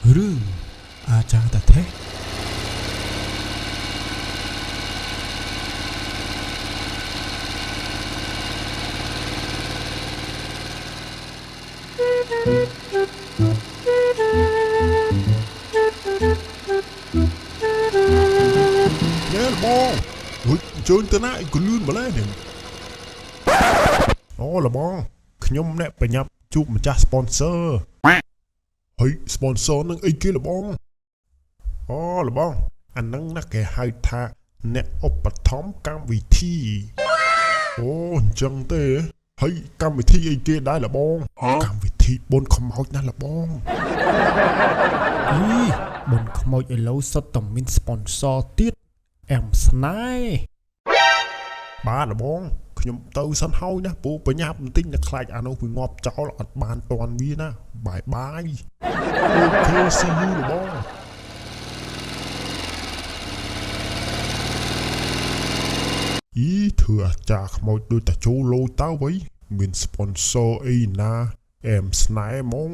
រឿងអាចារ្យតាថេណែបងហុយជើញទៅណាឯងក៏លឿនម្ល៉េះនេះអូលបងខ្ញុំអ្នកប្រញាប់ជួបម្ចាស់ sponsor ហើយ sponsor នឹងអីគេលបងអូលបងអានឹងណាគេហៅថាអ្នកឧបត្ថម្ភកម្មវិធីអូអញ្ចឹងទេហើយកម្មវិធីអីគេដែរលបងកម្មវិធីបុណ្យខ្មោចណាលបងអីបុណ្យខ្មោចឥឡូវសុទ្ធតែមាន sponsor ទៀតអែមស្នេហ៍បាទលបងខ្ញុំទៅសិនហើយណាពូបញ្ញាប់បន្តិចតែខ្លាចអានោះវាងាប់ចោលអត់បានតន់វាណាបាយបាយអូខេស៊ីយូលបងអីធ្វើអាចារ្យខ្មោចដូចតាជូលោទៅវិញមាន sponsor អីណាអែមស្នេហ៍ហ្មង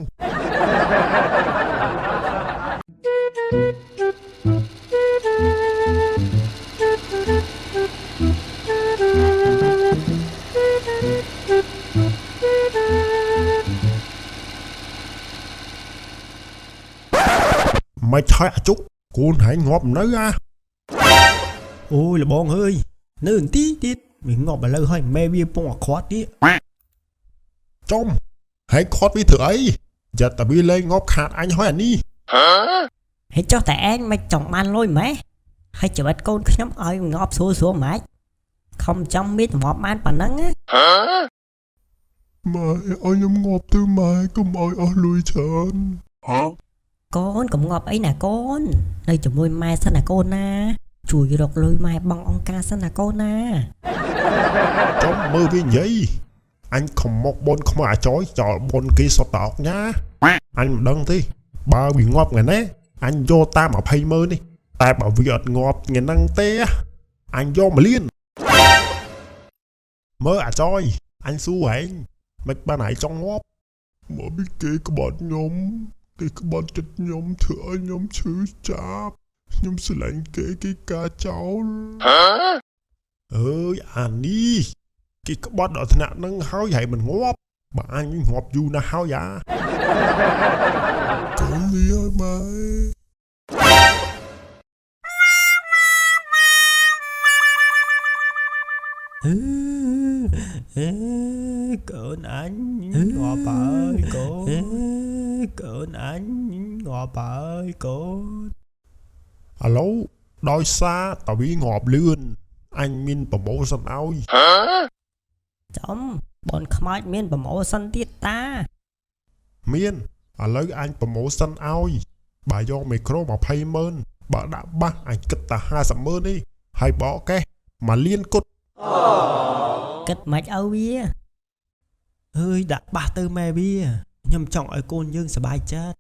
មិនឆាយអាជុកគូនហែងងាប់នៅអាអូយលបងអើយនៅបន្តិចទៀតវាងាប់ឥឡូវហើយម៉ែវាពងអាខាត់ទៀតចំហែងខាត់វាធ្វើអីយ៉ាត់តែវាលែងងាប់ខាតអញហើយអានេះហើយចុះតែឯងមិនចង់បានលុយម៉េះហើយជីវិតកូនខ្ញុំឲ្យងាប់ស្រួលម៉េចខំចាំមានងាប់បានប៉ុណ្ណឹងណាម៉ែឲ្យខ្ញុំងាប់ទៅម៉ែកុំឲ្យអស់លុយច្រើនកូនកុំងាប់អីណាកូននៅជាមួយម៉ែសិនណាកូនណាជួយរកលុយម៉ែបងអង្គការសិនណាកូនណាចំមើលវានិយាយអញខំមកបនខ្មោះអាចយចោលបនគេសុតតោកញ៉ាអញមិនដឹងទេបើវាងាប់ថ្ងៃណាអញយកតាម200000នេះតែបើវាអត់ងាប់ថ្ងៃហ្នឹងទេអញយក1លានមើលអាចយអញសួរហែងមិនបានឲ្យចង់ងាប់មកពីគេក្បត់ខ្ញុំគេក្បត់ចិត្តខ្ញុំធ្វើឲ្យខ្ញុំឈឺចាប់ខ្ញុំស្រឡាញ់គេការចោលអើយអានេះគេក្បត់ដល់ថ្នាក់ហ្នឹងហើយហែងមិនងាប់បើអញងាប់យូរណាស់ហើយអាកូននេះឲ្យម៉ែកូនអញងាប់ហើយកូនកូនអញងាប់ហើយកូនឥឡូវដោយសារតាវាងាប់លឿនអញមានប្រម៉ូសិនឲ្យចំបនខ្មោចមានប្រម៉ូសិនទៀតតាមានឥឡូវអញប្រម៉ូសិនឲ្យបើយកមីក្រូ2000000បើដាក់បាសអញគិតតែ50000នេះហើយបកកេះ1លានគត់គិតមិនឲ្យវាអើយដាក់បាសទៅម៉ែវាខ្ញុំចង់ឲ្យកូនយើងសប្បាយចិត្ត